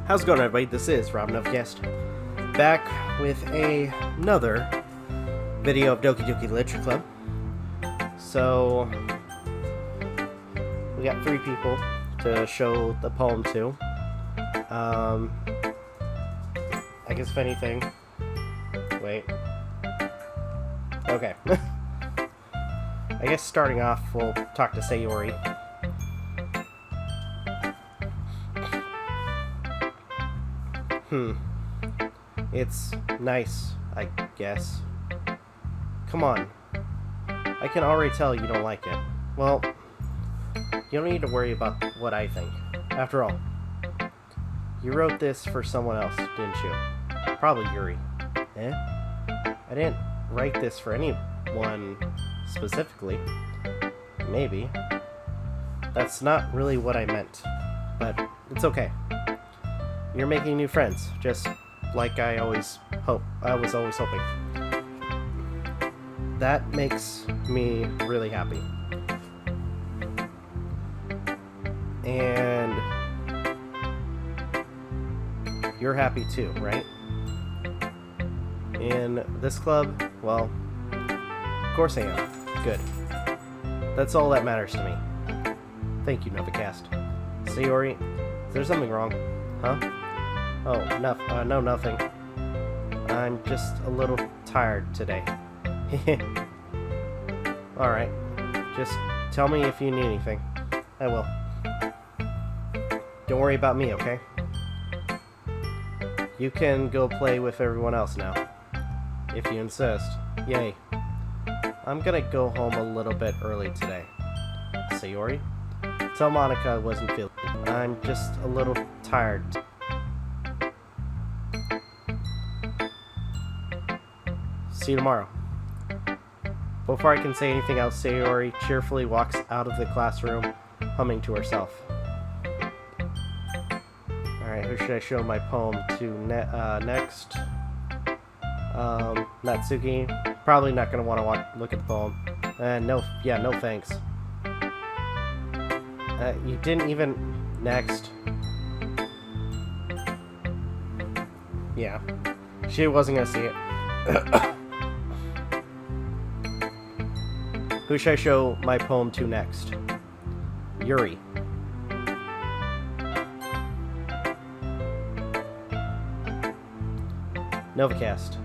How's it going, everybody? This is Novakast, back with another video of Doki Literature Club. So, we got 3 people to show the poem to. I guess if anything... Wait. Okay. I guess starting off, we'll talk to Sayori. It's nice, I guess. Come on. I can already tell you don't like it. Well, you don't need to worry about what I think. After all, you wrote this for someone else, didn't you? Probably Yuri. Eh? I didn't write this for anyone specifically. Maybe. That's not really what I meant. But it's okay. You're making new friends, just like I was always hoping. That makes me really happy. And you're happy too, right? In this club, well, of course I am. Good. That's all that matters to me. Thank you, Novakast. Sayori, is there something wrong? Huh? Oh, no, nothing. I'm just a little tired today. Alright, just tell me if you need anything. I will. Don't worry about me, okay? You can go play with everyone else now, if you insist. Yay. I'm gonna go home a little bit early today. Sayori? Tell Monica I wasn't feeling it. I'm just a little tired. See you tomorrow. Before I can say anything else, Sayori cheerfully walks out of the classroom, humming to herself. Alright, who should I show my poem to next? Natsuki. Probably not going to want to look at the poem. No thanks. You didn't even... Next. Yeah. She wasn't going to see it. Who should I show my poem to next? Yuri. Novakast.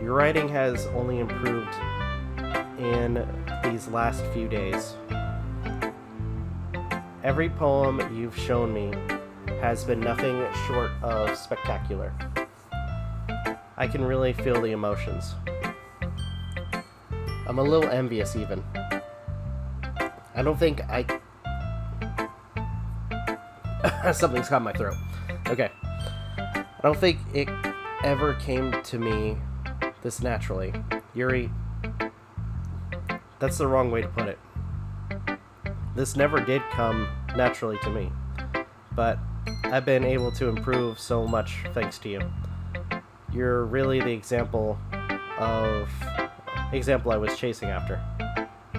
Your writing has only improved in these last few days. Every poem you've shown me has been nothing short of spectacular. I can really feel the emotions. I'm a little envious, even. I don't think something's caught in my throat. Okay. I don't think it ever came to me this naturally. Yuri, that's the wrong way to put it. This never did come naturally to me. But I've been able to improve so much thanks to you. You're really the example I was chasing after.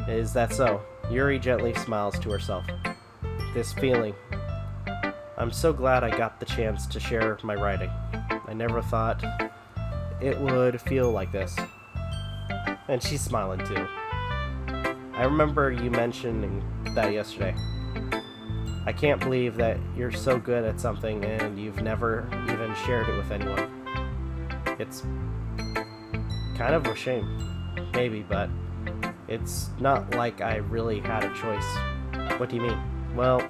Is that so? Yuri gently smiles to herself. This feeling. I'm so glad I got the chance to share my writing. I never thought it would feel like this. And she's smiling too. I remember you mentioning that yesterday. I can't believe that you're so good at something and you've never even shared it with anyone. It's kind of a shame. Maybe, but it's not like I really had a choice. What do you mean? Well,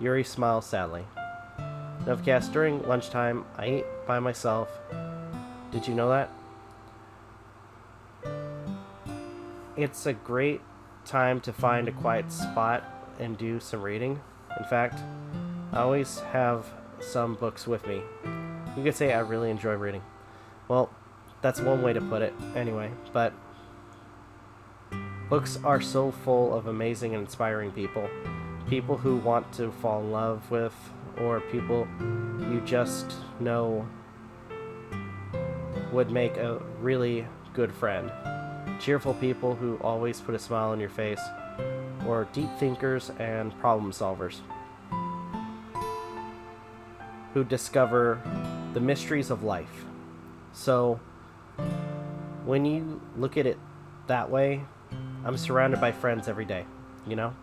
Yuri smiles sadly. Novakast, during lunchtime, I ate by myself. Did you know that? It's a great time to find a quiet spot and do some reading. In fact, I always have some books with me. You could say I really enjoy reading. Well, that's one way to put it, anyway, but books are so full of amazing and inspiring people. People who want to fall in love with, or people you just know would make a really good friend. Cheerful people who always put a smile on your face, or deep thinkers and problem solvers. who discover the mysteries of life. So, when you look at it that way, I'm surrounded by friends every day, you know?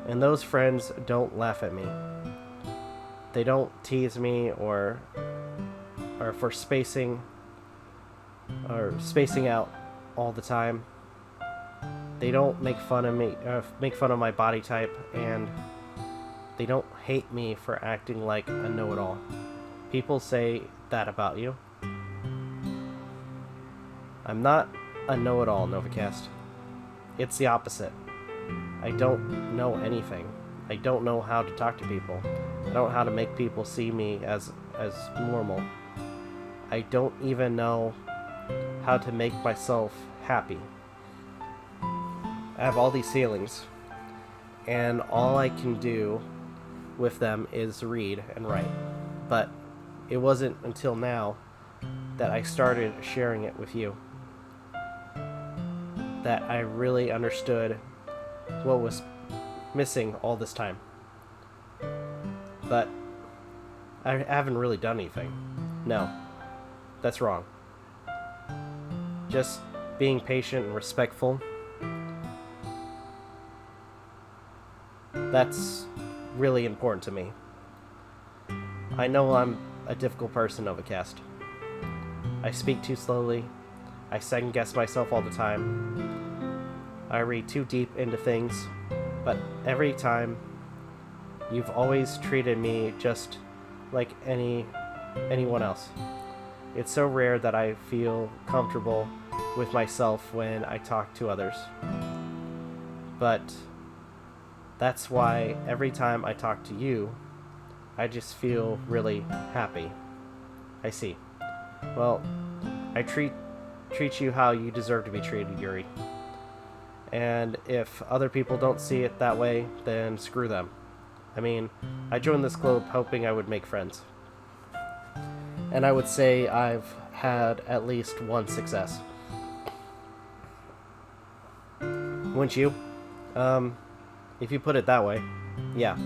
And those friends don't laugh at me. They don't tease me or for spacing out all the time. They don't make fun of me, make fun of my body type, and they don't hate me for acting like a know-it-all. People say that about you. I'm not a know-it-all, Novakast. It's the opposite. I don't know anything. I don't know how to talk to people. I don't know how to make people see me as normal. I don't even know how to make myself happy. I have all these feelings, and all I can do with them is read and write. But it wasn't until now that I started sharing it with you that I really understood what was missing all this time. But I haven't really done anything. No, that's wrong. Just being patient and respectful. That's really important to me. I know I'm a difficult person, Novakast. I speak too slowly. I second guess myself all the time. I read too deep into things. But every time, you've always treated me just like anyone else. It's so rare that I feel comfortable with myself when I talk to others. But that's why every time I talk to you, I just feel really happy. I see. Well, I treat you how you deserve to be treated, Yuri. And if other people don't see it that way, then screw them. I mean, I joined this club hoping I would make friends. And I would say I've had at least one success. Wouldn't you? If you put it that way, yeah.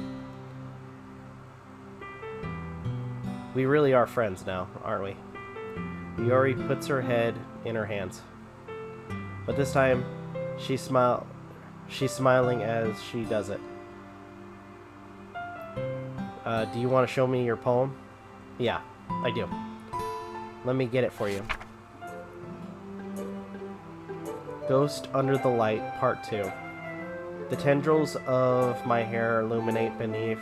We really are friends now, aren't we? Yuri puts her head in her hands. But this time, she's smiling as she does it. Do you want to show me your poem? Yeah, I do. Let me get it for you. Ghost Under the Light, Part 2. The tendrils of my hair illuminate beneath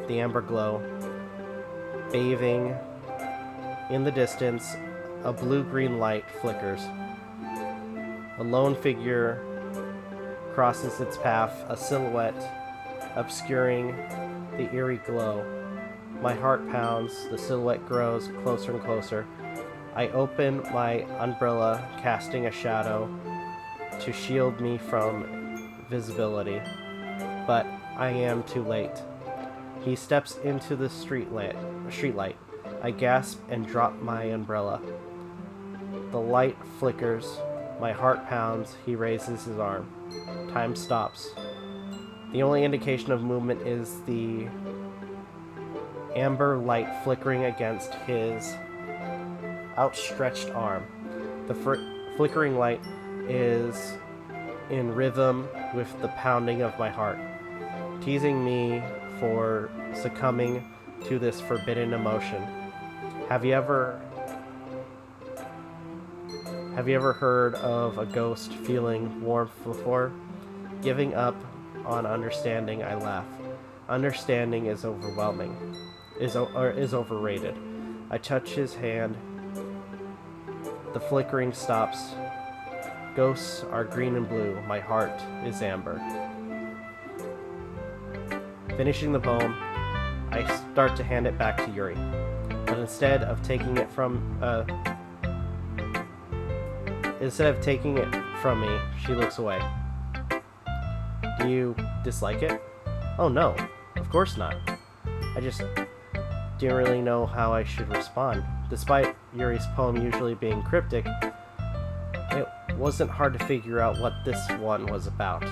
the amber glow. Bathing in the distance, a blue-green light flickers. A lone figure crosses its path, a silhouette obscuring the eerie glow. My heart pounds, the silhouette grows closer and closer. I open my umbrella, casting a shadow to shield me from visibility, but I am too late. He steps into the streetlight. I gasp and drop my umbrella. The light flickers. My heart pounds. He raises his arm. Time stops. The only indication of movement is the amber light flickering against his outstretched arm. The flickering light is in rhythm with the pounding of my heart, teasing me for succumbing to this forbidden emotion. Have you ever heard of a ghost feeling warmth before? Giving up on understanding, I laugh. Understanding is overwhelming. Is overrated. I touch his hand. The flickering stops. Ghosts are green and blue. My heart is amber. Finishing the poem, I start to hand it back to Yuri. But instead of taking it from me, she looks away. Do you dislike it? Oh no, of course not. I just didn't really know how I should respond. Despite Yuri's poem usually being cryptic, it wasn't hard to figure out what this one was about.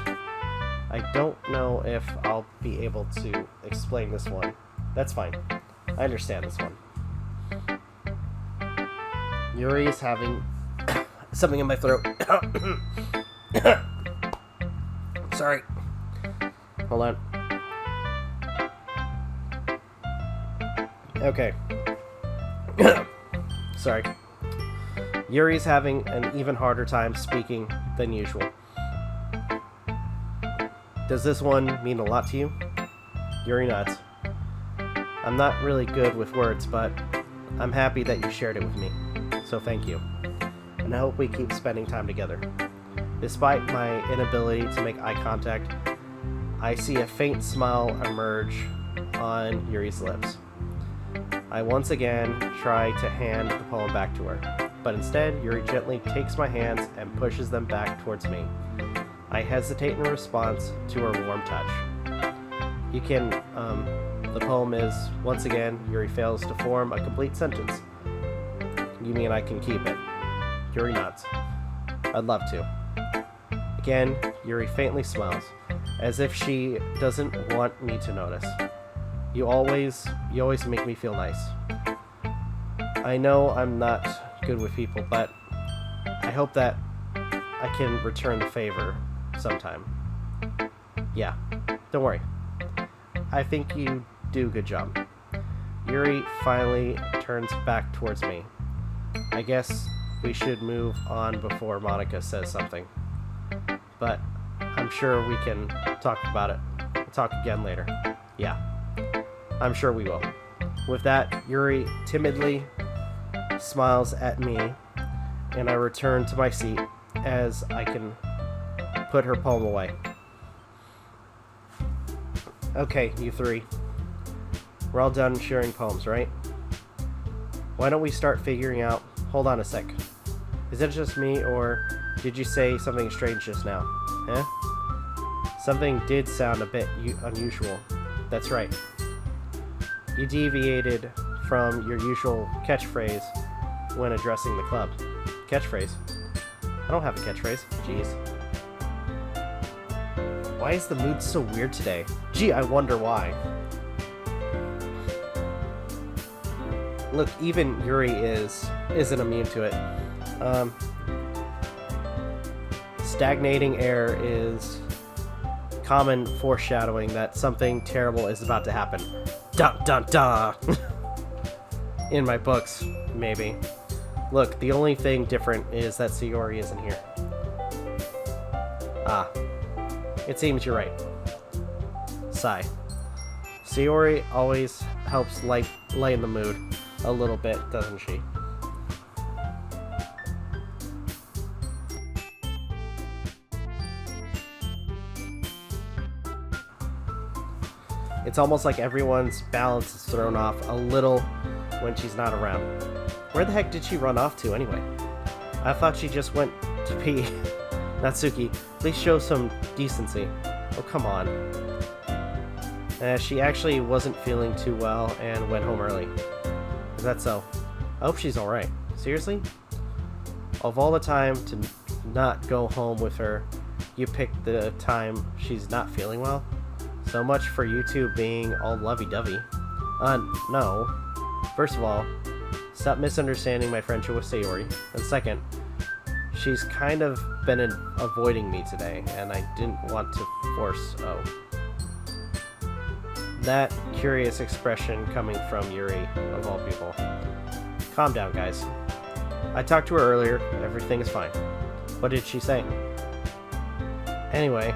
I don't know if I'll be able to explain this one That's fine. I understand this one. Yuri is having something in my throat. Sorry. Hold on. Okay. Sorry. Yuri's having an even harder time speaking than usual. Does this one mean a lot to you? Yuri nods. I'm not really good with words, but I'm happy that you shared it with me. So thank you. And I hope we keep spending time together. Despite my inability to make eye contact, I see a faint smile emerge on Yuri's lips. I once again try to hand the poem back to her, but instead Yuri gently takes my hands and pushes them back towards me. I hesitate in response to her warm touch. The poem is, once again, Yuri fails to form a complete sentence. You mean I can keep it? Yuri nods. I'd love to. Again, Yuri faintly smiles, as if she doesn't want me to notice. You always make me feel nice. I know I'm not good with people, but I hope that I can return the favor sometime. Yeah, don't worry. I think you do a good job. Yuri finally turns back towards me. I guess we should move on before Monica says something. But I'm sure we can talk about it. We'll talk again later. Yeah, I'm sure we will. With that, Yuri timidly smiles at me, and I return to my seat as I can put her poem away. Okay, you three. We're all done sharing poems, right? Why don't we start figuring out... Hold on a sec. Is it just me, or did you say something strange just now? Eh? Something did sound a bit unusual. That's right. You deviated from your usual catchphrase when addressing the club. Catchphrase? I don't have a catchphrase. Jeez. Why is the mood so weird today? Gee, I wonder why. Look, even Yuri isn't immune to it. Stagnating air is common foreshadowing that something terrible is about to happen. Dun dun dun! In my books, maybe. Look, the only thing different is that Sayori isn't here. Ah. It seems you're right. Sigh. Sayori always helps lighten the mood a little bit, doesn't she? It's almost like everyone's balance is thrown off a little when she's not around. Where the heck did she run off to anyway? I thought she just went to pee. Natsuki, please show some decency. Oh, come on. She actually wasn't feeling too well and went home early. Is that so? I hope she's alright. Seriously? Of all the time to not go home with her, you picked the time she's not feeling well? So much for you two being all lovey-dovey. No. First of all, stop misunderstanding my friendship with Sayori. And second, she's kind of been avoiding me today, and I didn't want to force... Oh. That curious expression coming from Yuri, of all people. Calm down, guys. I talked to her earlier. Everything is fine. What did she say? Anyway,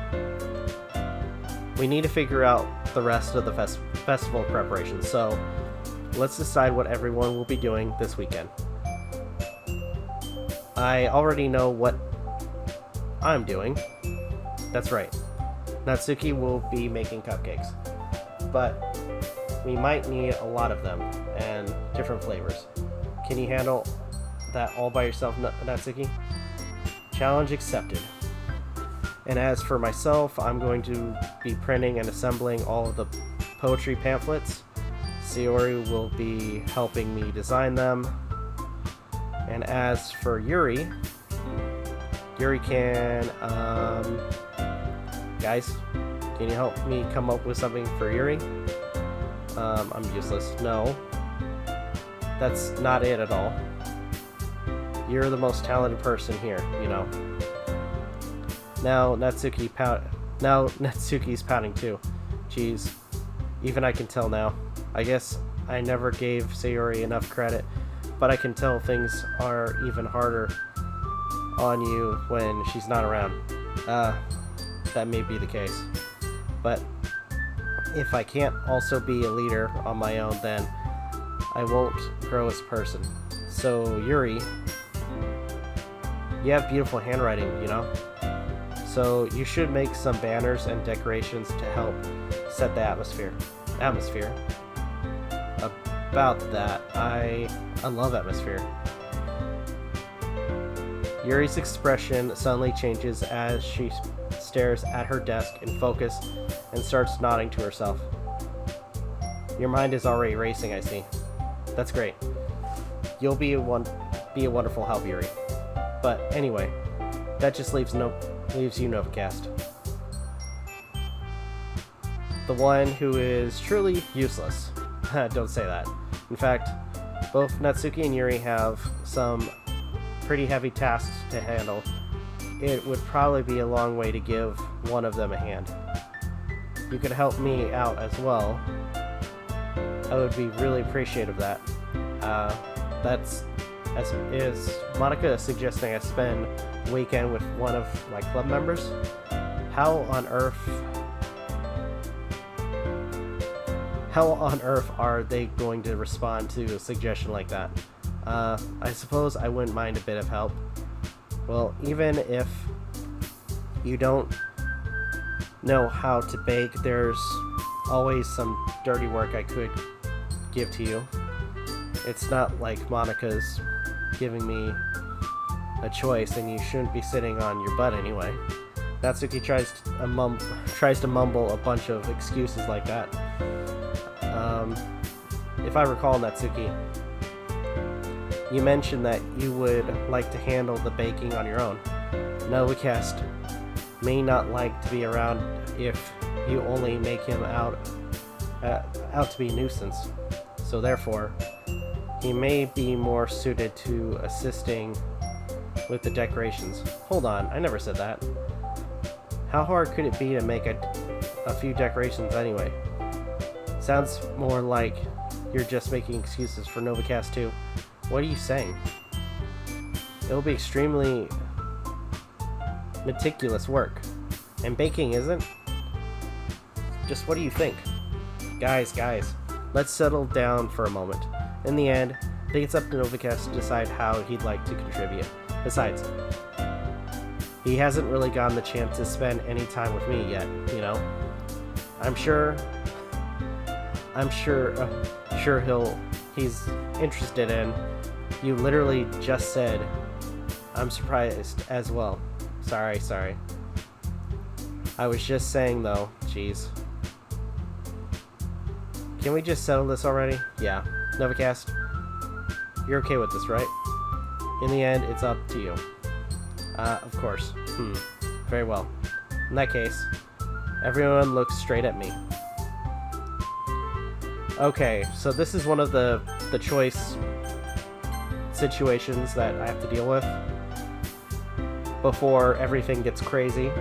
we need to figure out the rest of the festival preparations, so let's decide what everyone will be doing this weekend. I already know what I'm doing. That's right. Natsuki will be making cupcakes. But we might need a lot of them, and different flavors. Can you handle that all by yourself, Natsuki? Challenge accepted. And as for myself, I'm going to be printing and assembling all of the poetry pamphlets. Sayori will be helping me design them. And as for Yuri can, guys, can you help me come up with something for Yuri? I'm useless. No. That's not it at all. You're the most talented person here, you know. Now Natsuki's pouting too. Jeez. Even I can tell now. I guess I never gave Sayori enough credit, but I can tell things are even harder on you when she's not around. That may be the case. But if I can't also be a leader on my own, then I won't grow as a person. So, Yuri, you have beautiful handwriting, you know? So you should make some banners and decorations to help set the atmosphere. About that, I love atmosphere. Yuri's expression suddenly changes as she stares at her desk in focus and starts nodding to herself. Your mind is already racing, I see. That's great. You'll be a wonderful help, Yuri. But anyway, that just leaves you Novakast. The one who is truly useless. Don't say that. In fact, both Natsuki and Yuri have some pretty heavy tasks to handle. It would probably be a long way to give one of them a hand. You could help me out as well. I would be really appreciative of that. Is Monica suggesting I spend a weekend with one of my club members? How on earth are they going to respond to a suggestion like that? I suppose I wouldn't mind a bit of help. Well, even if you don't know how to bake, there's always some dirty work I could give to you. It's not like Monica's giving me a choice, and you shouldn't be sitting on your butt anyway. Natsuki tries to mumble a bunch of excuses like that. If I recall, Natsuki, you mentioned that you would like to handle the baking on your own. Novakast may not like to be around if you only make him out to be a nuisance. So therefore, he may be more suited to assisting with the decorations. Hold on, I never said that. How hard could it be to make a few decorations anyway? Sounds more like you're just making excuses for Novakast too. What are you saying? It'll be extremely meticulous work. And baking isn't? Just what do you think? Guys, let's settle down for a moment. In the end, I think it's up to Novakast to decide how he'd like to contribute. Besides, he hasn't really gotten the chance to spend any time with me yet, you know? I'm sure he's interested in. You literally just said, I'm surprised as well. Sorry. I was just saying though, jeez. Can we just settle this already? Yeah. Novakast, you're okay with this, right? In the end, it's up to you. Of course. Very well. In that case, everyone looks straight at me. Okay, so this is one of the choice situations that I have to deal with before everything gets crazy.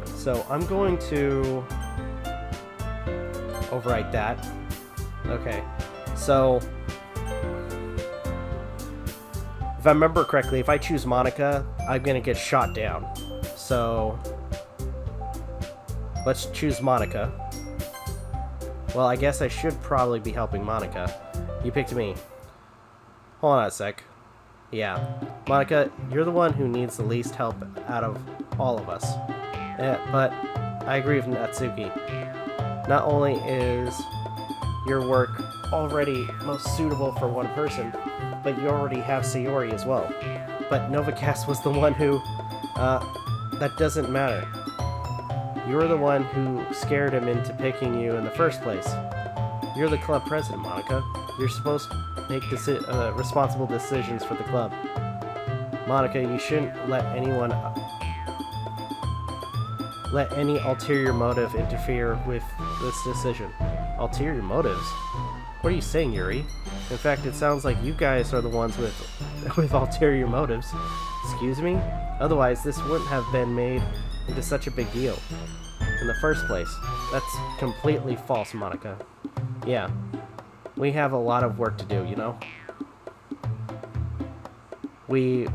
So I'm going to overwrite that. Okay, so if I remember correctly, if I choose Monica, I'm gonna get shot down. So let's choose Monica. Well, I guess I should probably be helping Monica. You picked me. Hold on a sec. Yeah, Monica, you're the one who needs the least help out of all of us. But I agree with Natsuki. Not only is your work already most suitable for one person, but you already have Sayori as well. But Novakast was the one who, that doesn't matter. You're the one who scared him into picking you in the first place. You're the club president, Monica. You're supposed to make responsible decisions for the club. Monica, you shouldn't let any ulterior motive interfere with this decision. Ulterior motives? What are you saying, Yuri? In fact, it sounds like you guys are the ones with ulterior motives. Excuse me? Otherwise, this wouldn't have been made into such a big deal in the first place. That's completely false, Monica. Yeah. We have a lot of work to do, you know? We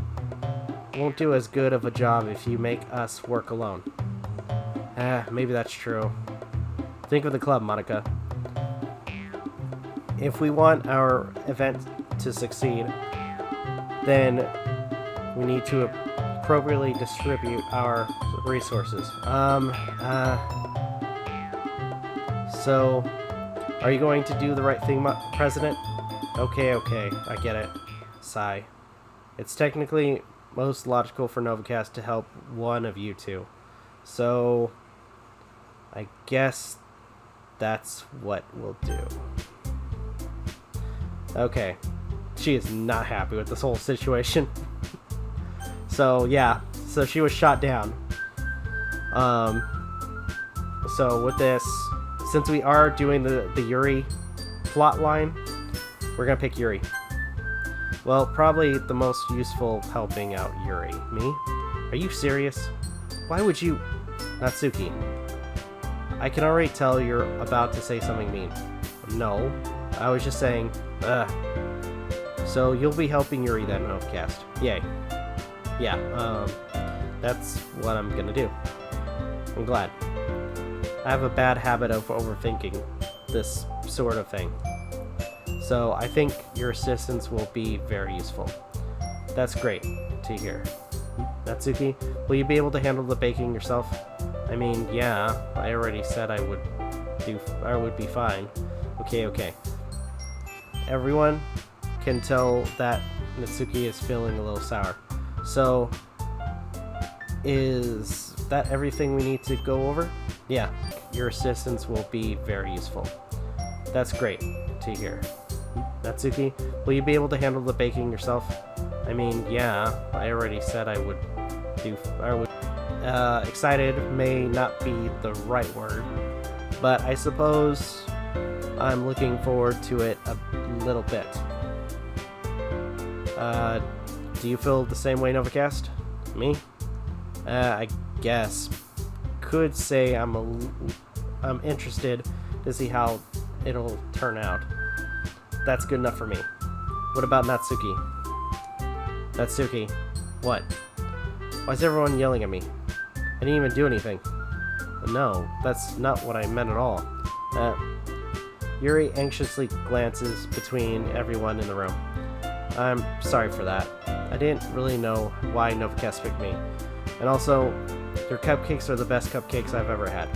won't do as good of a job if you make us work alone. Maybe that's true. Think of the club, Monica. If we want our event to succeed, then we need to appropriately distribute our resources. So, are you going to do the right thing, President? Okay, I get it. Sigh. It's technically most logical for Novakast to help one of you two. So, I guess that's what we'll do. Okay. She is not happy with this whole situation. So, yeah. So she was shot down. So with this, since we are doing the Yuri plot line, we're gonna pick Yuri. Well, probably the most useful helping out Yuri. Me? Are you serious? Why would you... Natsuki. I can already tell you're about to say something mean. No. I was just saying, So you'll be helping Yuri then, Novakast. Yay. Yeah, that's what I'm gonna do. I'm glad. I have a bad habit of overthinking this sort of thing. So I think your assistance will be very useful. That's great to hear. Natsuki, will you be able to handle the baking yourself? I mean, yeah, I already said I would be fine. Okay. Everyone can tell that Natsuki is feeling a little sour. So, is that everything we need to go over? Yeah, your assistance will be very useful. That's great to hear. Natsuki, will you be able to handle the baking yourself? I mean, yeah, I already said I would. Excited may not be the right word, but I suppose I'm looking forward to it a little bit. Do you feel the same way, Novakast? Me? I guess. Could say I'm interested to see how it'll turn out. That's good enough for me. What about Natsuki? Natsuki, what? Why is everyone yelling at me? I didn't even do anything. No, that's not what I meant at all. Yuri anxiously glances between everyone in the room. I'm sorry for that. I didn't really know why Novakast picked me. And also, your cupcakes are the best cupcakes I've ever had.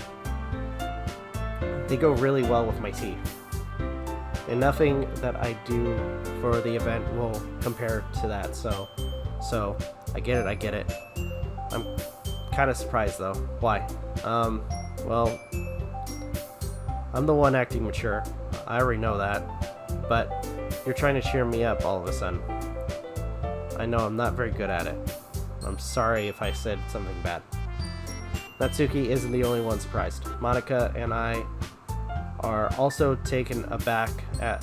They go really well with my tea. And nothing that I do for the event will compare to that, so I get it. I'm kind of surprised though. Why? Well, I'm the one acting mature. I already know that. But you're trying to cheer me up all of a sudden. I know I'm not very good at it. I'm sorry if I said something bad. Natsuki isn't the only one surprised. Monica and I are also taken aback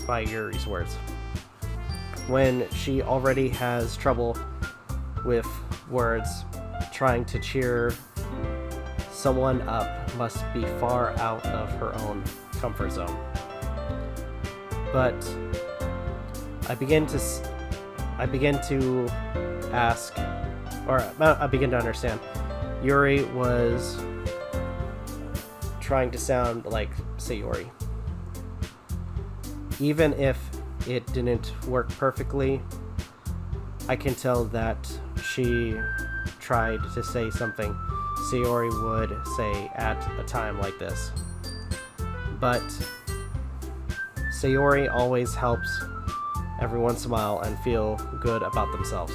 by Yuri's words. When she already has trouble with words, trying to cheer someone up must be far out of her own comfort zone. But I begin to understand. Yuri was trying to sound like Sayori. Even if it didn't work perfectly, I can tell that she tried to say something Sayori would say at a time like this. But Sayori always helps everyone smile and feel good about themselves.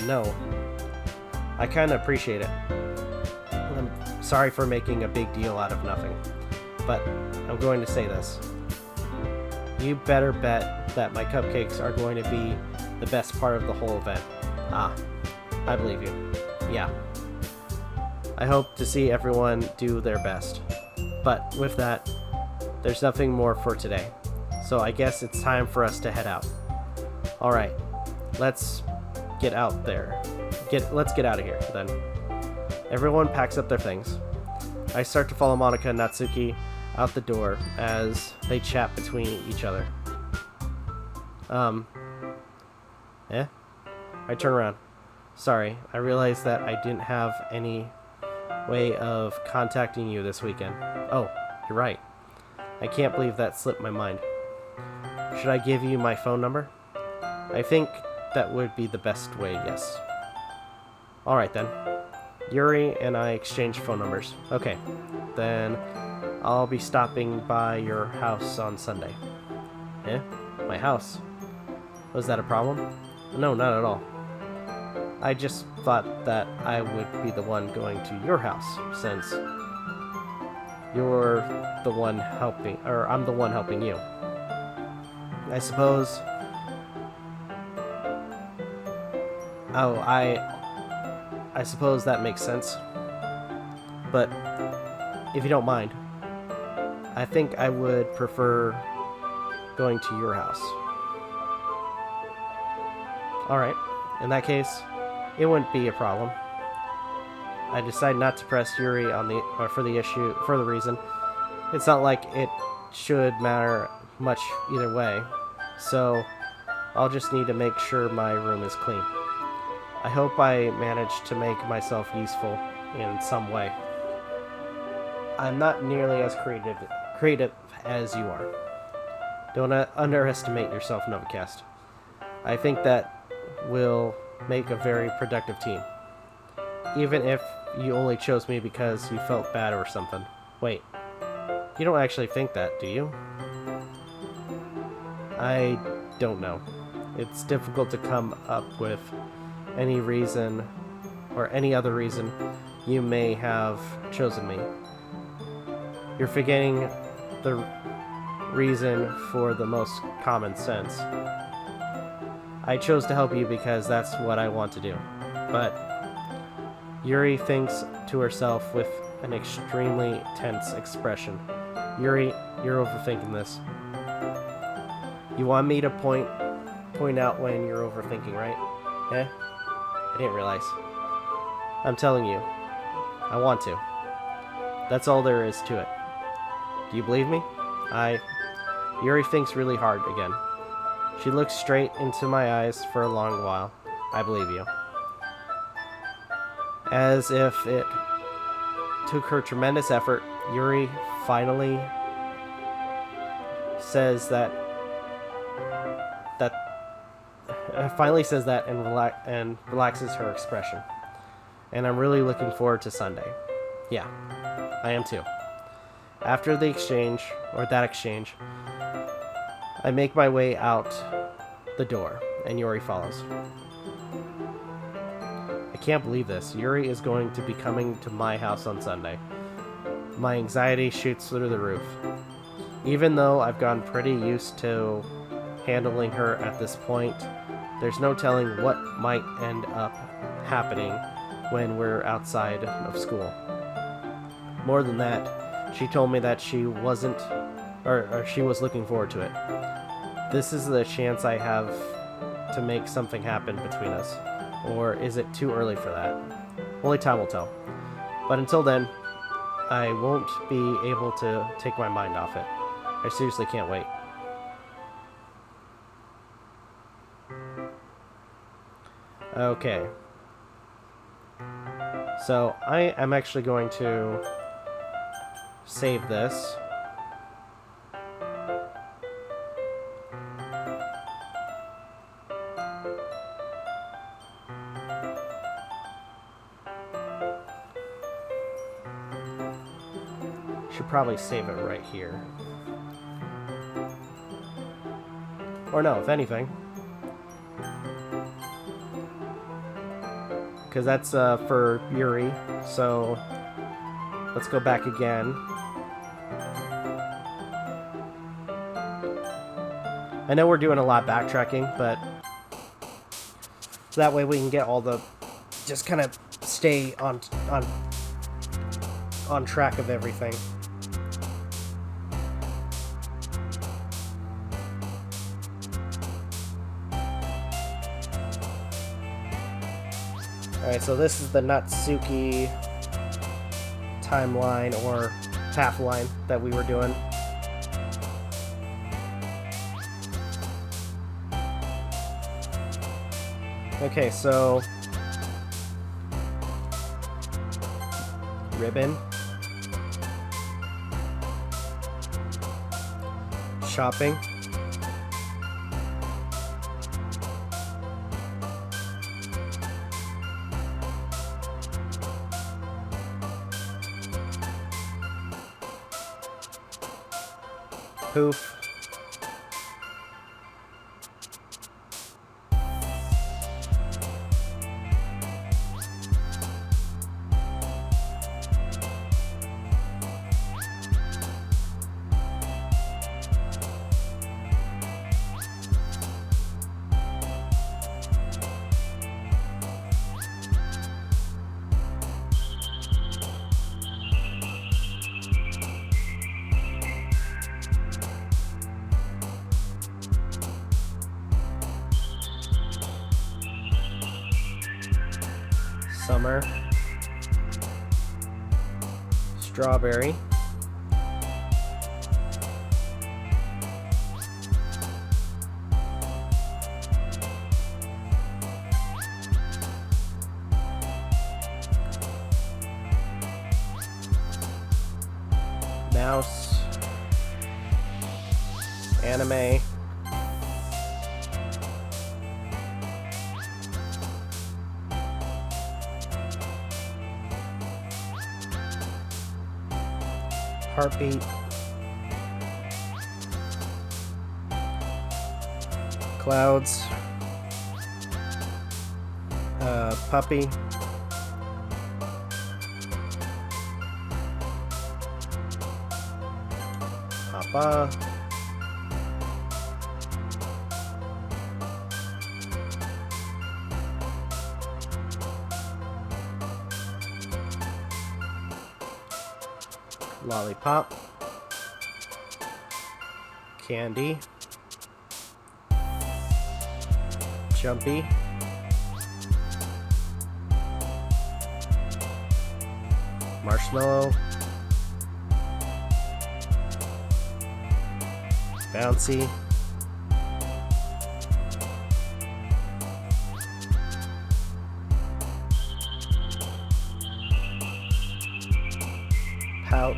No. I kinda appreciate it. I'm sorry for making a big deal out of nothing, but I'm going to say this. You better bet that my cupcakes are going to be the best part of the whole event. Ah, I believe you. Yeah. I hope to see everyone do their best. But with that, there's nothing more for today. So I guess it's time for us to head out. Alright, let's get out there. Let's get out of here, then. Everyone packs up their things. I start to follow Monica and Natsuki out the door as they chat between each other. I turn around. Sorry, I realized that I didn't have any way of contacting you this weekend. Oh, you're right. I can't believe that slipped my mind. Should I give you my phone number? I think that would be the best way, yes. Alright then. Yuri and I exchange phone numbers. Okay, then I'll be stopping by your house on Sunday. My house? Was that a problem? No, not at all. I just thought that I would be the one going to your house, since you're the one helping, or I'm the one helping you. I suppose... Oh, I suppose that makes sense. But, if you don't mind, I think I would prefer going to your house. Alright, in that case, it wouldn't be a problem. I decide not to press Yuri for the reason. It's not like it should matter much either way, so I'll just need to make sure my room is clean. I hope I manage to make myself useful in some way. I'm not nearly as creative as you are. Don't underestimate yourself, Novakast. I think that will make a very productive team. Even if you only chose me because you felt bad or something. Wait, you don't actually think that, do you? I don't know. It's difficult to come up with any reason or any other reason you may have chosen me. You're forgetting the reason for the most common sense. I chose to help you because that's what I want to do. But Yuri thinks to herself with an extremely tense expression. Yuri, you're overthinking this. You want me to point out when you're overthinking, right? I didn't realize. I'm telling you, I want to. That's all there is to it. Do you believe me? Yuri thinks really hard again. She looks straight into my eyes for a long while. I believe you. As if it took her tremendous effort, Yuri finally says that and relaxes her expression. And I'm really looking forward to Sunday. Yeah, I am too. After that exchange, I make my way out the door, and Yuri follows. I can't believe this. Yuri is going to be coming to my house on Sunday. My anxiety shoots through the roof. Even though I've gotten pretty used to handling her at this point, there's no telling what might end up happening when we're outside of school. More than that, she told me that she was looking forward to it. This is the chance I have to make something happen between us. Or is it too early for that? Only time will tell. But until then, I won't be able to take my mind off it. I seriously can't wait. Okay. So, I am actually going to save this. Should probably save it right here. Or no, if anything. Because that's for Yuri, so let's go back again. I know we're doing a lot of backtracking, but so that way we can get all the, just kind of stay on track of everything. Alright, so this is the Natsuki timeline or path line that we were doing. Okay, so ribbon, shopping, poof, summer, strawberry, mouse, anime, heartbeat, clouds, puppy, papa, lollipop, candy, jumpy, marshmallow, bouncy, pout,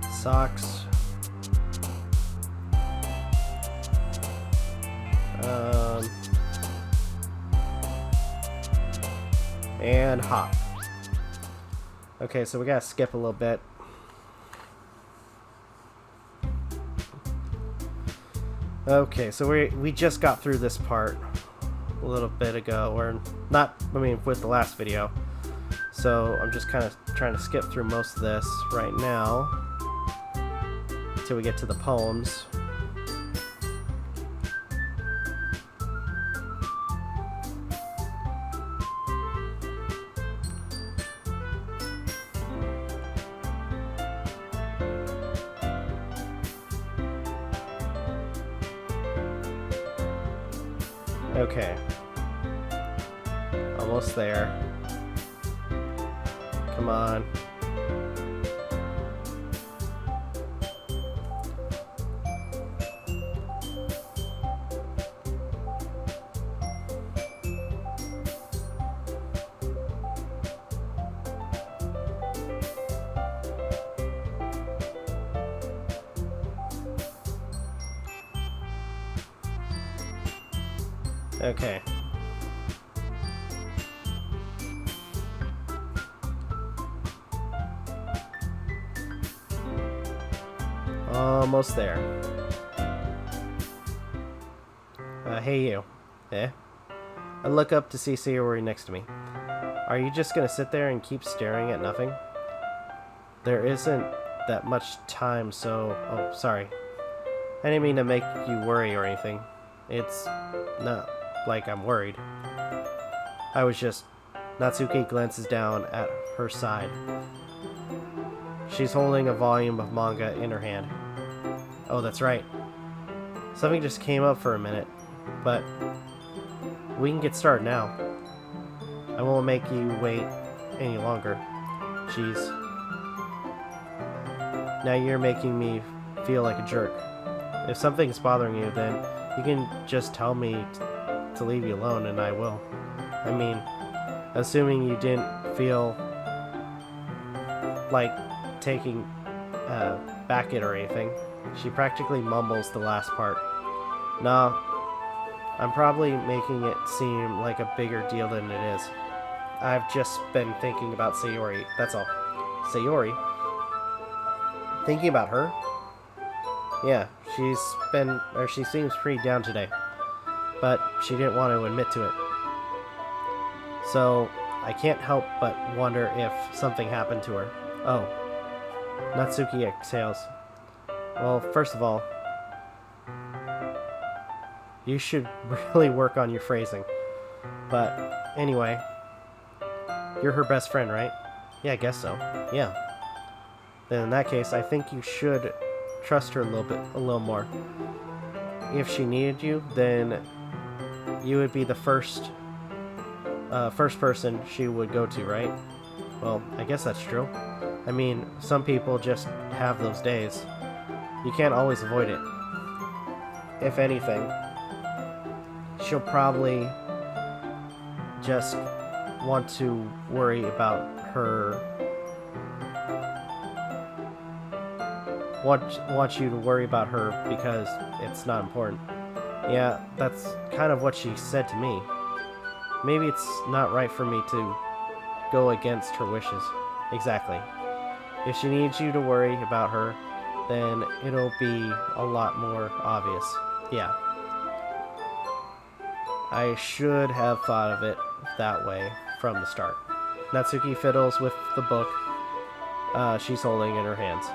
socks, and hop. Okay, so we gotta skip a little bit. Okay, so we just got through this part a little bit ago, or not, I mean, with the last video. So I'm just kind of trying to skip through most of this right now until we get to the poems. Okay. Almost there. Come on. Okay. Almost there. Hey you. Eh? I look up to see Sayori next to me. Are you just gonna sit there and keep staring at nothing? There isn't that much time, so... Oh, sorry. I didn't mean to make you worry or anything. It's not like I'm worried. I was just... Natsuki glances down at her side. She's holding a volume of manga in her hand. Oh, that's right. Something just came up for a minute, but we can get started now. I won't make you wait any longer. Jeez. Now you're making me feel like a jerk. If something's bothering you, then you can just tell me to leave you alone, and I will. I mean, assuming you didn't feel like taking back it or anything. She practically mumbles the last part. Nah, I'm probably making it seem like a bigger deal than it is. I've just been thinking about Sayori, that's all. Sayori? Thinking about her? Yeah, she seems pretty down today. But she didn't want to admit to it. So, I can't help but wonder if something happened to her. Oh. Natsuki exhales. Well, first of all, you should really work on your phrasing. But, anyway, you're her best friend, right? Yeah, I guess so. Yeah. Then in that case, I think you should trust her a little more. If she needed you, then you would be the first person she would go to, right? Well, I guess that's true. I mean, some people just have those days. You can't always avoid it. If anything, she'll probably just want to worry about her... Want you to worry about her because it's not important. Yeah, that's kind of what she said to me. Maybe it's not right for me to go against her wishes. Exactly. If she needs you to worry about her, then it'll be a lot more obvious. Yeah. I should have thought of it that way from the start. Natsuki fiddles with the book she's holding in her hands.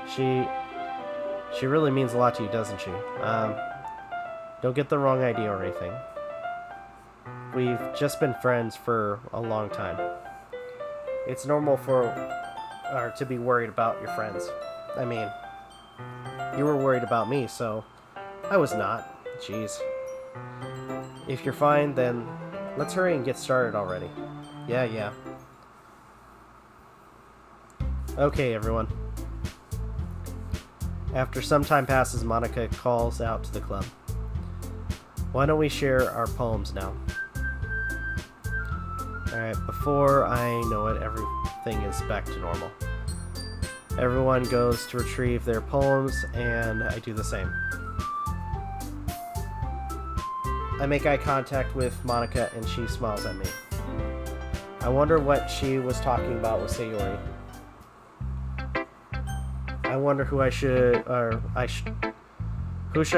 She really means a lot to you, doesn't she? Don't get the wrong idea or anything. We've just been friends for a long time. It's normal to be worried about your friends. I mean, you were worried about me, so I was not. Jeez. If you're fine, then let's hurry and get started already. Yeah. Okay, everyone. After some time passes, Monica calls out to the club. Why don't we share our poems now? Alright, before I know it, everything is back to normal. Everyone goes to retrieve their poems, and I do the same. I make eye contact with Monica, and she smiles at me. I wonder what she was talking about with Sayori. I wonder who who should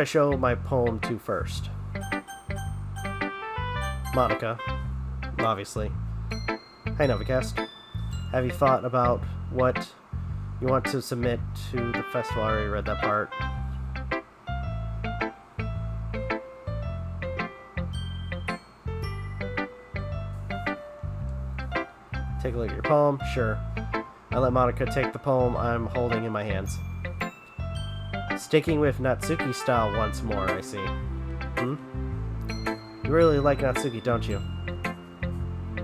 I show my poem to first? Monica, obviously. Hi, Novakast. Have you thought about what you want to submit to the festival? I already read that part. Take a look at your poem. Sure. I let Monica take the poem I'm holding in my hands. Sticking with Natsuki style once more, I see. You really like Natsuki, don't you?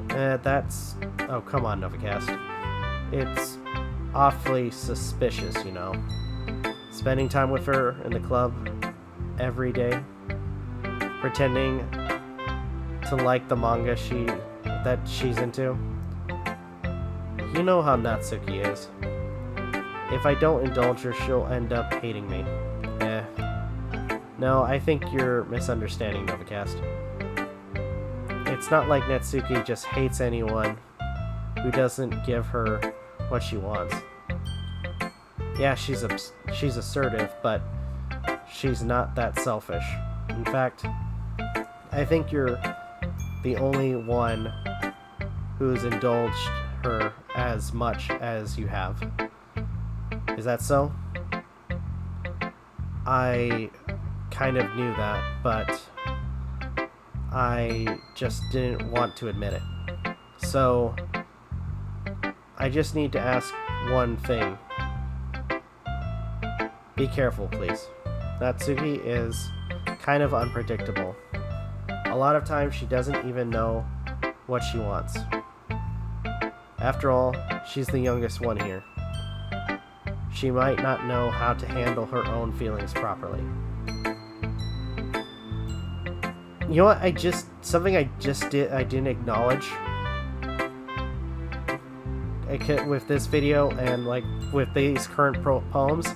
That's... Oh, come on, Novakast. It's awfully suspicious, you know. Spending time with her in the club every day. Pretending to like the manga that she's into. You know how Natsuki is. If I don't indulge her, she'll end up hating me. No, I think you're misunderstanding, Novakast. It's not like Natsuki just hates anyone who doesn't give her what she wants. Yeah, she's assertive, but she's not that selfish. In fact, I think you're the only one who's indulged her as much as you have. Is that so? I kind of knew that, but I just didn't want to admit it. So, I just need to ask one thing. Be careful, please. Natsuki is kind of unpredictable. A lot of times she doesn't even know what she wants. After all, she's the youngest one here. She might not know how to handle her own feelings properly. You know what? I didn't acknowledge with this video and like with these current poems.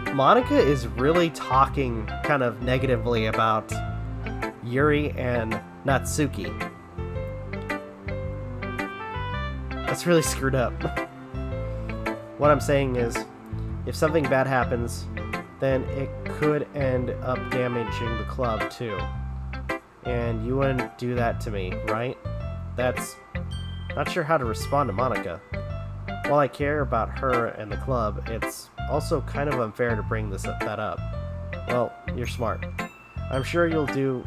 Monika is really talking kind of negatively about Yuri and Natsuki. That's really screwed up. What I'm saying is, if something bad happens, then it could end up damaging the club too. And you wouldn't do that to me, right? That's... Not sure how to respond to Monika. While I care about her and the club, it's also kind of unfair to bring that up. Well, you're smart. I'm sure you'll do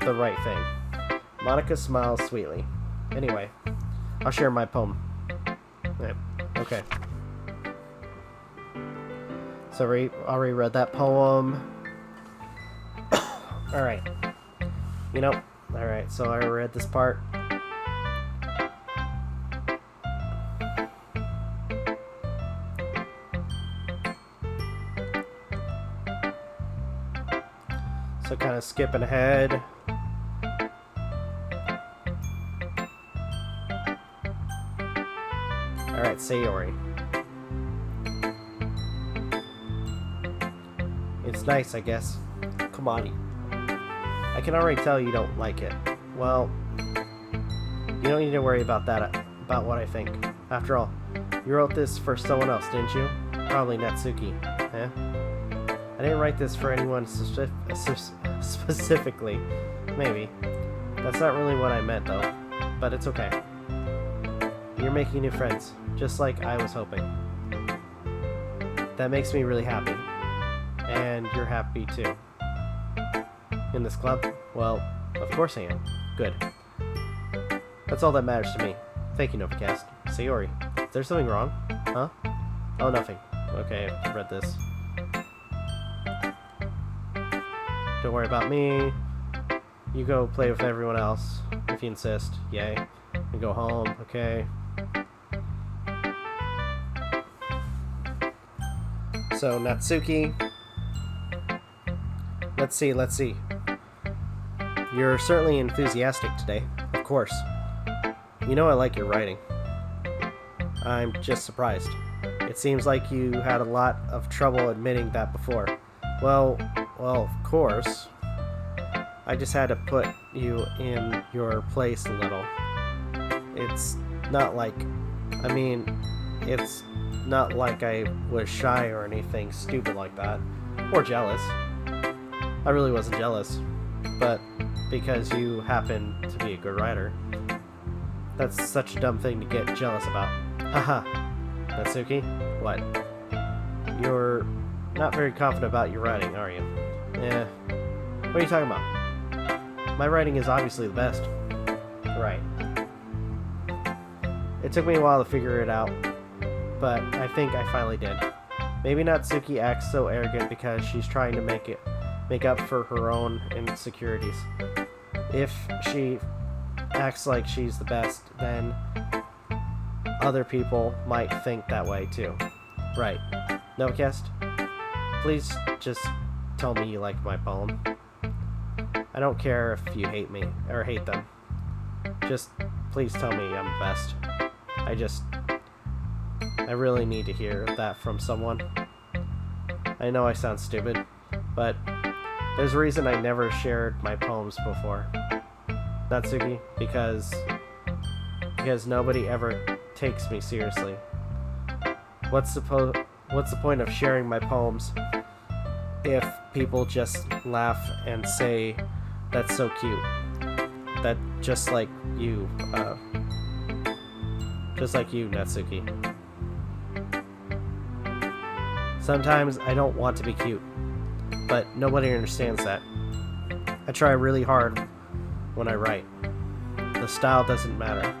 the right thing. Monika smiles sweetly. Anyway, I'll share my poem. Okay. So I already read that poem. Alright. You know, alright, so I read this part. So kind of skipping ahead. Alright, Sayori. It's nice, I guess. Come on. I can already tell you don't like it. Well, you don't need to worry about that, about what I think. After all, you wrote this for someone else, didn't you? Probably Natsuki. Eh? I didn't write this for anyone specifically. Maybe. That's not really what I meant, though. But it's okay. You're making new friends, just like I was hoping. That makes me really happy. And you're happy, too. In this club? Well, of course I am. Good. That's all that matters to me. Thank you, Novakast. Sayori, is there something wrong? Huh? Oh, nothing. Okay, I've read this. Don't worry about me. You go play with everyone else, if you insist. Yay. And go home, okay? So, Natsuki. Let's see. You're certainly enthusiastic today. Of course. You know I like your writing. I'm just surprised. It seems like you had a lot of trouble admitting that before. Well, of course. I just had to put you in your place a little. It's not like I was shy or anything stupid like that. Or jealous. I really wasn't jealous. But because you happen to be a good writer. That's such a dumb thing to get jealous about. Haha. Natsuki? What? You're not very confident about your writing, are you? Eh. What are you talking about? My writing is obviously the best. Right. It took me a while to figure it out, but I think I finally did. Maybe Natsuki acts so arrogant because she's trying to make up for her own insecurities. If she acts like she's the best, then other people might think that way too. Right. Novakast, please just tell me you like my poem. I don't care if you hate me, or hate them. Just please tell me I'm the best. I really need to hear that from someone. I know I sound stupid, but there's a reason I never shared my poems before. Natsuki, because nobody ever takes me seriously. What's the point of sharing my poems if people just laugh and say that's so cute? That just like you, Natsuki. Sometimes I don't want to be cute, but nobody understands that. I try really hard when I write. The style doesn't matter.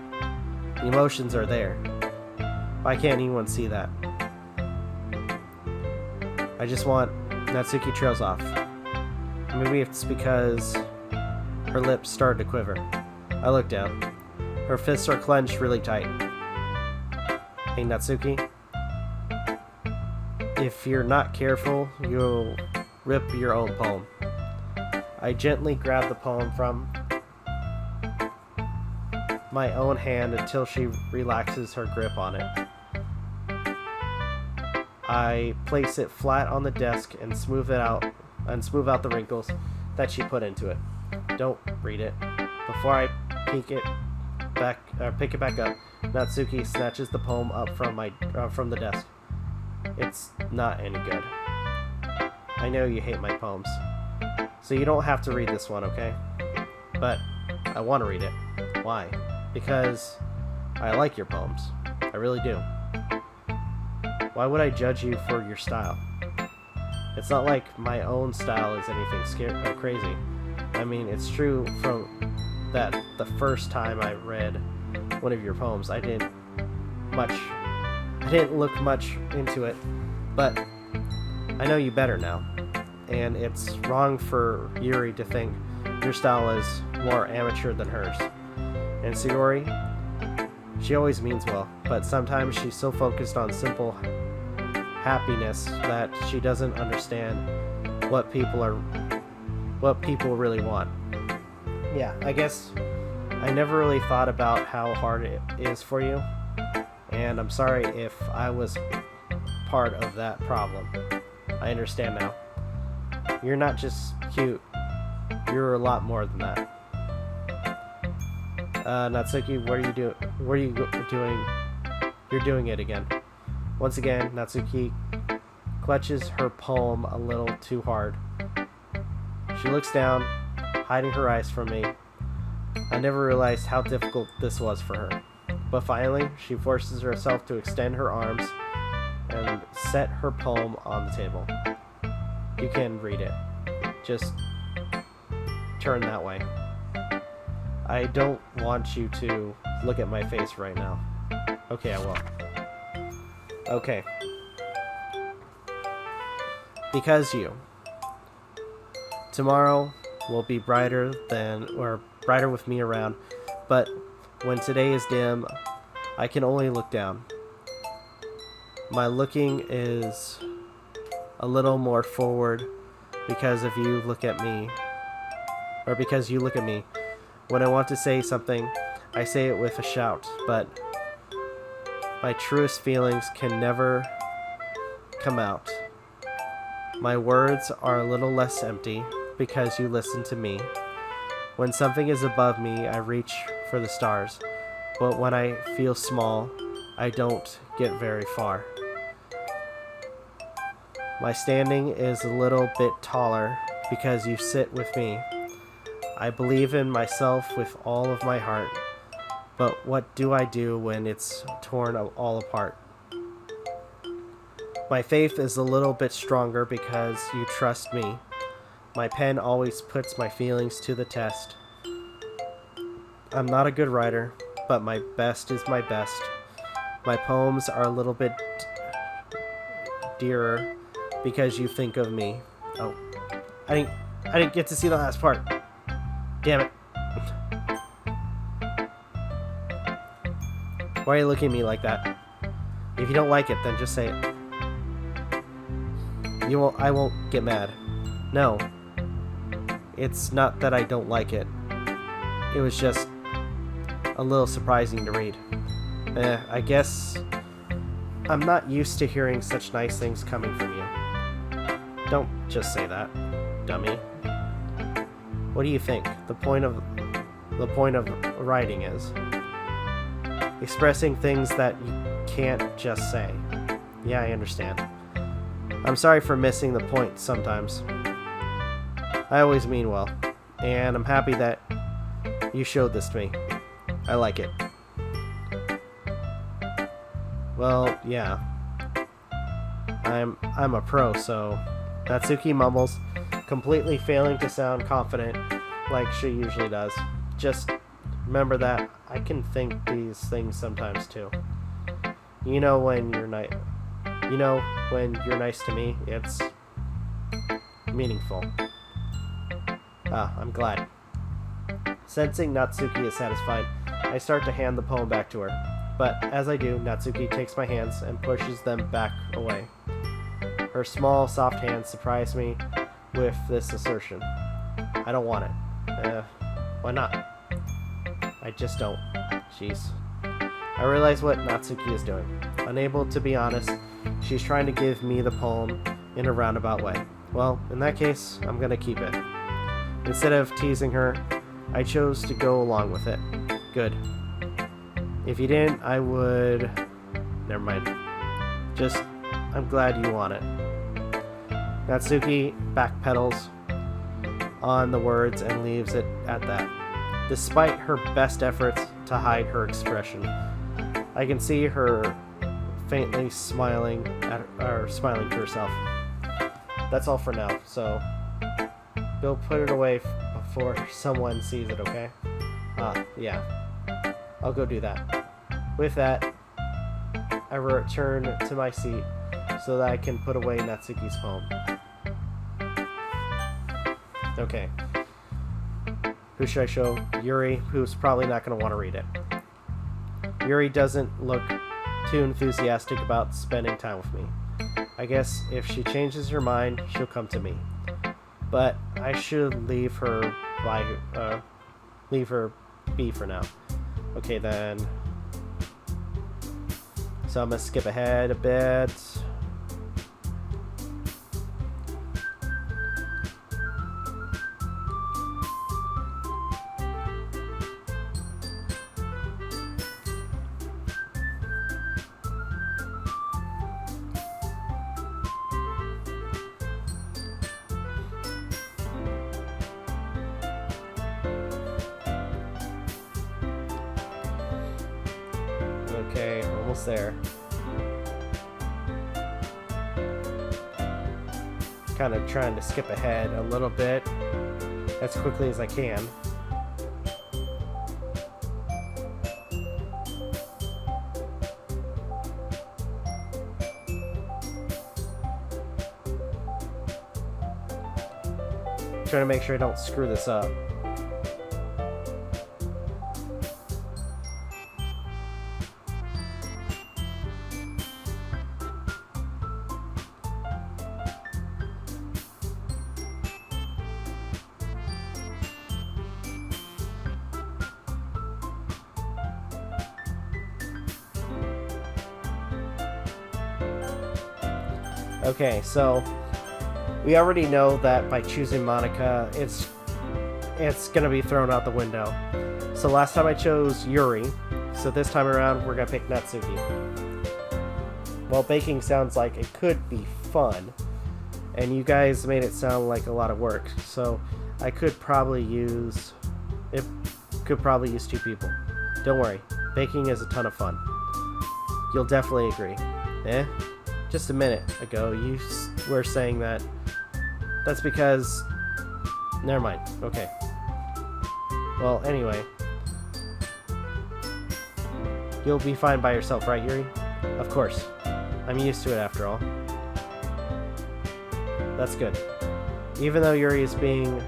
The emotions are there. Why can't anyone see that? I just want Natsuki trails off. Maybe it's because her lips started to quiver. I look down. Her fists are clenched really tight. Hey, Natsuki. If you're not careful, you'll rip your own poem. I gently grab the poem from my own hand until she relaxes her grip on it. I place it flat on the desk and smooth out the wrinkles that she put into it. Don't read it. Before I pick it back up, Natsuki snatches the poem up from the desk. It's not any good. I know you hate my poems, so you don't have to read this one, okay? But I want to read it. Why? Because I like your poems. I really do. Why would I judge you for your style? It's not like my own style is anything crazy. I mean, it's true from that the first time I read one of your poems, I didn't look much into it, but I know you better now, and it's wrong for Yuri to think your style is more amateur than hers. And Sayori, she always means well, but sometimes she's so focused on simple happiness that she doesn't understand what people really want. Yeah, I guess I never really thought about how hard it is for you, and I'm sorry if I was part of that problem. I understand now. You're not just cute, you're a lot more than that. Natsuki, what are you doing? What are you doing? You're doing it again. Once again, Natsuki clutches her poem a little too hard. She looks down, hiding her eyes from me. I never realized how difficult this was for her. But finally, she forces herself to extend her arms and set her poem on the table. You can read it. Just turn that way. I don't want you to look at my face right now. Okay, I will. Okay. Because you. Tomorrow will be brighter with me around, but when today is dim, I can only look down. My looking is a little more forward because you look at me. When I want to say something, I say it with a shout, but my truest feelings can never come out. My words are a little less empty because you listen to me. When something is above me, I reach for the stars, but when I feel small, I don't get very far. My standing is a little bit taller because you sit with me. I believe in myself with all of my heart, but what do I do when it's torn all apart? My faith is a little bit stronger because you trust me. My pen always puts my feelings to the test. I'm not a good writer, but my best is my best. My poems are a little bit dearer because you think of me. Oh, I didn't get to see the last part. Damn it. Why are you looking at me like that? If you don't like it, then just say it. I won't get mad. No. It's not that I don't like it. It was just a little surprising to read. I guess I'm not used to hearing such nice things coming from you. Don't just say that, dummy. What do you think the point of writing is? Expressing things that you can't just say. Yeah, I understand. I'm sorry for missing the point sometimes. I always mean well, and I'm happy that you showed this to me. I like it. Well, yeah. I'm a pro, so Natsuki mumbles, completely failing to sound confident like she usually does. Just remember that I can think these things sometimes too. You know when you're nice. You know when you're nice to me, it's meaningful. Ah, I'm glad. Sensing Natsuki is satisfied, I start to hand the poem back to her. But as I do, Natsuki takes my hands and pushes them back away. Her small, soft hands surprise me with this assertion. I don't want it. Why not? I just don't. Jeez. I realize what Natsuki is doing. Unable to be honest, she's trying to give me the poem in a roundabout way. Well, in that case, I'm gonna keep it. Instead of teasing her, I chose to go along with it. Good. If you didn't, I would... Never mind. Just, I'm glad you want it. Natsuki backpedals on the words and leaves it at that. Despite her best efforts to hide her expression, I can see her faintly smiling smiling to herself. That's all for now, so go put it away before someone sees it, okay? Yeah. I'll go do that. With that, I return to my seat so that I can put away Natsuki's poem. Okay. Who should I show? Yuri, who's probably not going to want to read it. Yuri doesn't look too enthusiastic about spending time with me. I guess if she changes her mind, she'll come to me. But I should leave her be for now. Okay then. So I'm gonna skip ahead a bit. Okay, almost there. Kind of trying to skip ahead a little bit as quickly as I can. Trying to make sure I don't screw this up. Okay, so we already know that by choosing Monica, it's gonna be thrown out the window. So last time I chose Yuri, so this time around we're gonna pick Natsuki. Well, baking sounds like it could be fun, and you guys made it sound like a lot of work, so I could probably use two people. Don't worry, baking is a ton of fun. You'll definitely agree. Eh? Just a minute ago, you were saying that. That's because... Never mind. Okay. Well, anyway. You'll be fine by yourself, right, Yuri? Of course. I'm used to it after all. That's good. Even though Yuri is being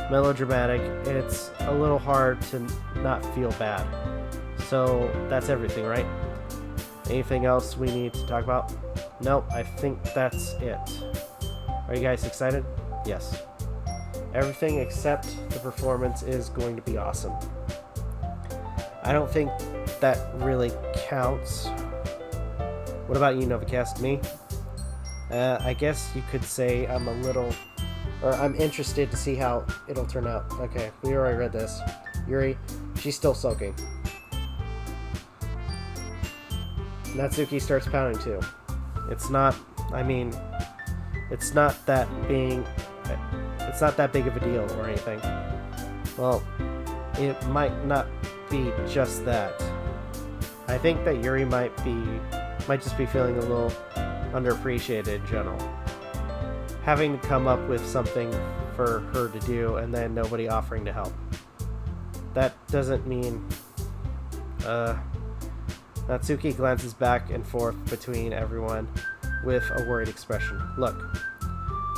melodramatic, it's a little hard to not feel bad. So, that's everything, right? Anything else we need to talk about? Nope, I think that's it. Are you guys excited? Yes. Everything except the performance is going to be awesome. I don't think that really counts. What about you, Novakast? Me? I guess you could say I'm I'm interested to see how it'll turn out. Okay, we already read this. Yuri, she's still sulking. Natsuki starts pounding too. It's not that big of a deal or anything. Well, it might not be just that. I think that Yuri might just be feeling a little underappreciated in general. Having to come up with something for her to do and then nobody offering to help. That doesn't mean Natsuki glances back and forth between everyone with a worried expression. Look.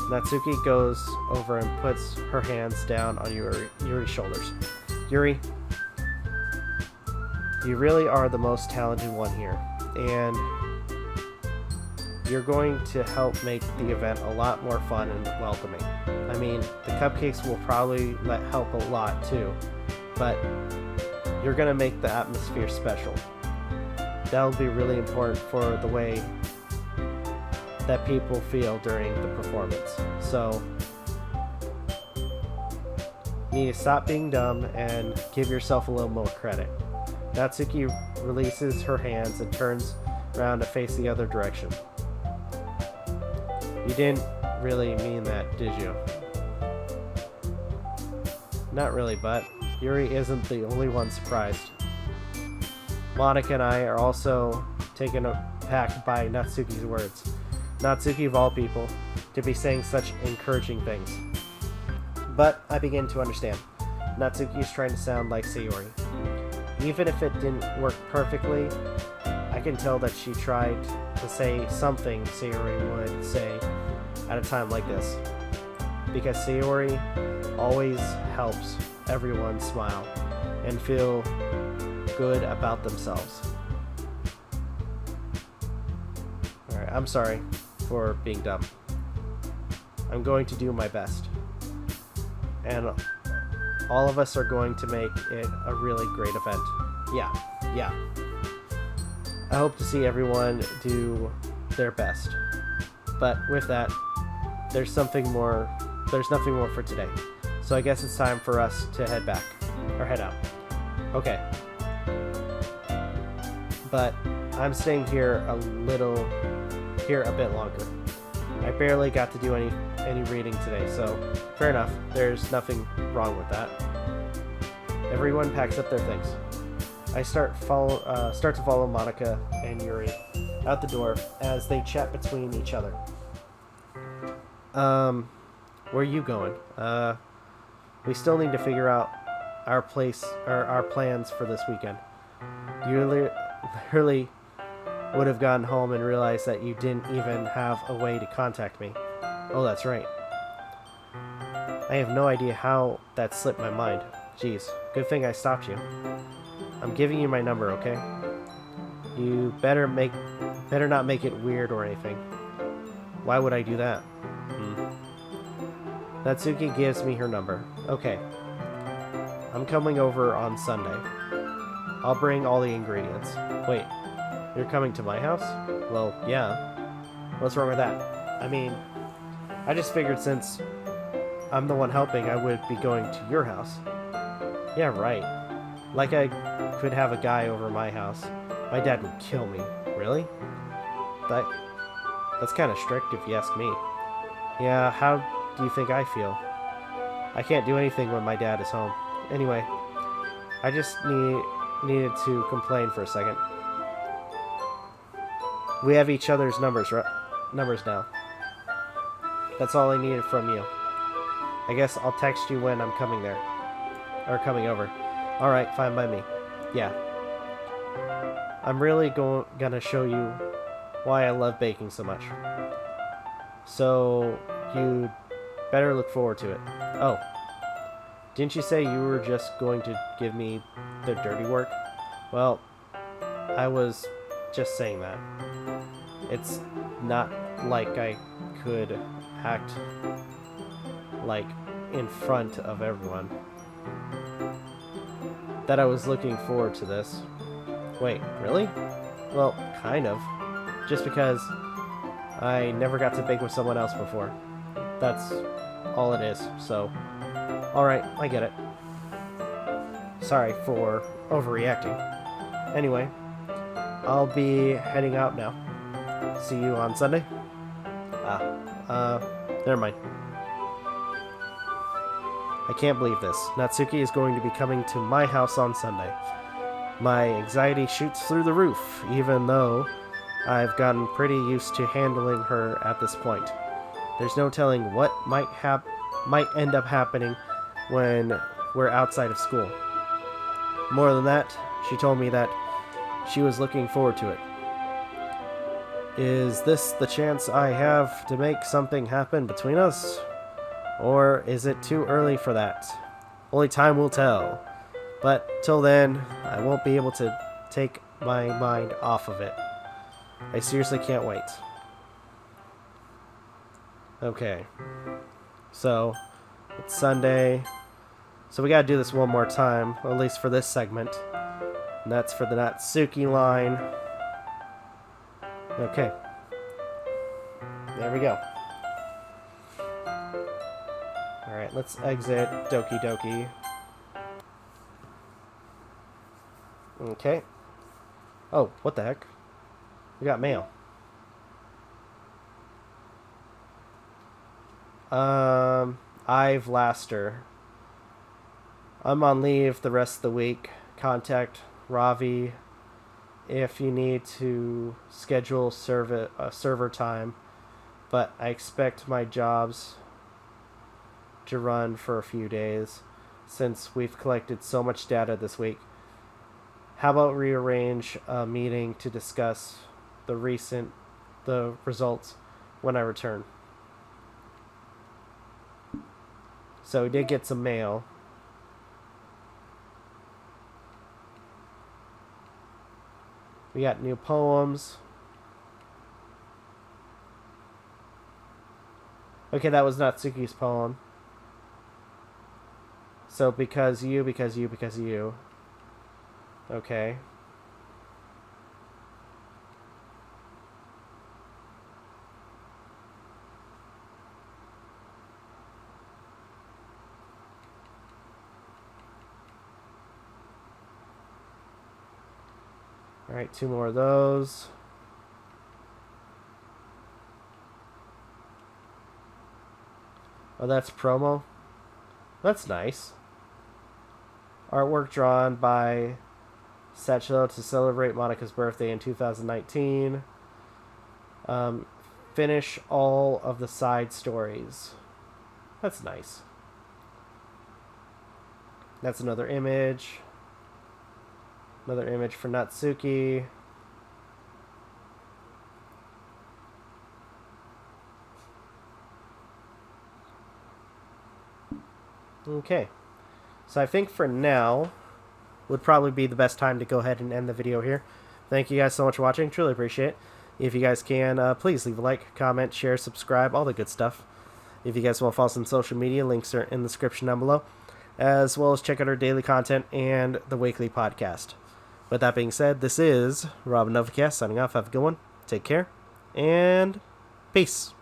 Natsuki goes over and puts her hands down on Yuri's shoulders. Yuri, you really are the most talented one here, and you're going to help make the event a lot more fun and welcoming. I mean, the cupcakes will probably help a lot too, but you're going to make the atmosphere special. That'll be really important for the way that people feel during the performance. So, you need to stop being dumb and give yourself a little more credit. Natsuki releases her hands and turns around to face the other direction. You didn't really mean that, did you? Not really, but Yuri isn't the only one surprised. Monica and I are also taken aback by Natsuki's words. Natsuki, of all people, to be saying such encouraging things. But I begin to understand. Natsuki is trying to sound like Sayori. Even if it didn't work perfectly, I can tell that she tried to say something Sayori would say at a time like this. Because Sayori always helps everyone smile and feel good about themselves. Alright, I'm sorry for being dumb. I'm going to do my best. And all of us are going to make it a really great event. Yeah. I hope to see everyone do their best. But with that, there's nothing more for today. So I guess it's time for us to head back. Or head out. Okay. But I'm staying here a bit longer. I barely got to do any reading today, so fair enough. There's nothing wrong with that. Everyone packs up their things. I start to follow Monica and Yuri out the door as they chat between each other. Where are you going? We still need to figure out our plans for this weekend. You literally would have gotten home and realized that you didn't even have a way to contact me. Oh, that's right. I have no idea how that slipped my mind. Jeez, good thing I stopped you. I'm giving you my number, okay? You better not make it weird or anything. Why would I do that? Natsuki gives me her number. Okay. I'm coming over on Sunday. I'll bring all the ingredients. Wait, you're coming to my house? Well, yeah. What's wrong with that? I mean, I just figured since I'm the one helping, I would be going to your house. Yeah, right. Like I could have a guy over my house. My dad would kill me. Really? That's kind of strict if you ask me. Yeah, how do you think I feel? I can't do anything when my dad is home. Anyway, I just needed to complain for a second. We have each other's numbers now. That's all I needed from you. I guess I'll text you when I'm coming there. Or coming over. Alright, fine by me. Yeah. I'm really gonna show you why I love baking so much. So, you better look forward to it. Oh. Didn't you say you were just going to give me the dirty work? Well, I was just saying that. It's not like I could act like in front of everyone that I was looking forward to this. Wait, really? Well, kind of. Just because I never got to bake with someone else before. That's all it is, so... Alright, I get it. Sorry for overreacting. Anyway, I'll be heading out now. See you on Sunday? Never mind. I can't believe this. Natsuki is going to be coming to my house on Sunday. My anxiety shoots through the roof, even though I've gotten pretty used to handling her at this point. There's no telling what might end up happening when we're outside of school. More than that, she told me that she was looking forward to it. Is this the chance I have to make something happen between us? Or is it too early for that? Only time will tell. But till then, I won't be able to take my mind off of it. I seriously can't wait. Okay. So, it's Sunday. So we gotta do this one more time, or at least for this segment. And that's for the Natsuki line. Okay. There we go. Alright, let's exit Doki Doki. Okay. Oh, what the heck? We got mail. I've Laster. I'm on leave the rest of the week. Contact Ravi if you need to schedule server time, but I expect my jobs to run for a few days since we've collected so much data this week. How about rearrange a meeting to discuss the results when I return? So we did get some mail. We got new poems. Okay, that was Natsuki's poem. So because you. Okay. Alright, 2 more of those. Oh, that's promo? That's nice. Artwork drawn by Satchel to celebrate Monica's birthday in 2019. Finish all of the side stories. That's nice. That's another image. Another image for Natsuki. Okay. So I think for now would probably be the best time to go ahead and end the video here. Thank you guys so much for watching. Truly appreciate it. If you guys can, please leave a like, comment, share, subscribe, all the good stuff. If you guys want to follow us on social media, links are in the description down below, as well as check out our daily content and the weekly podcast. With that being said, this is Novakast signing off. Have a good one. Take care, and peace.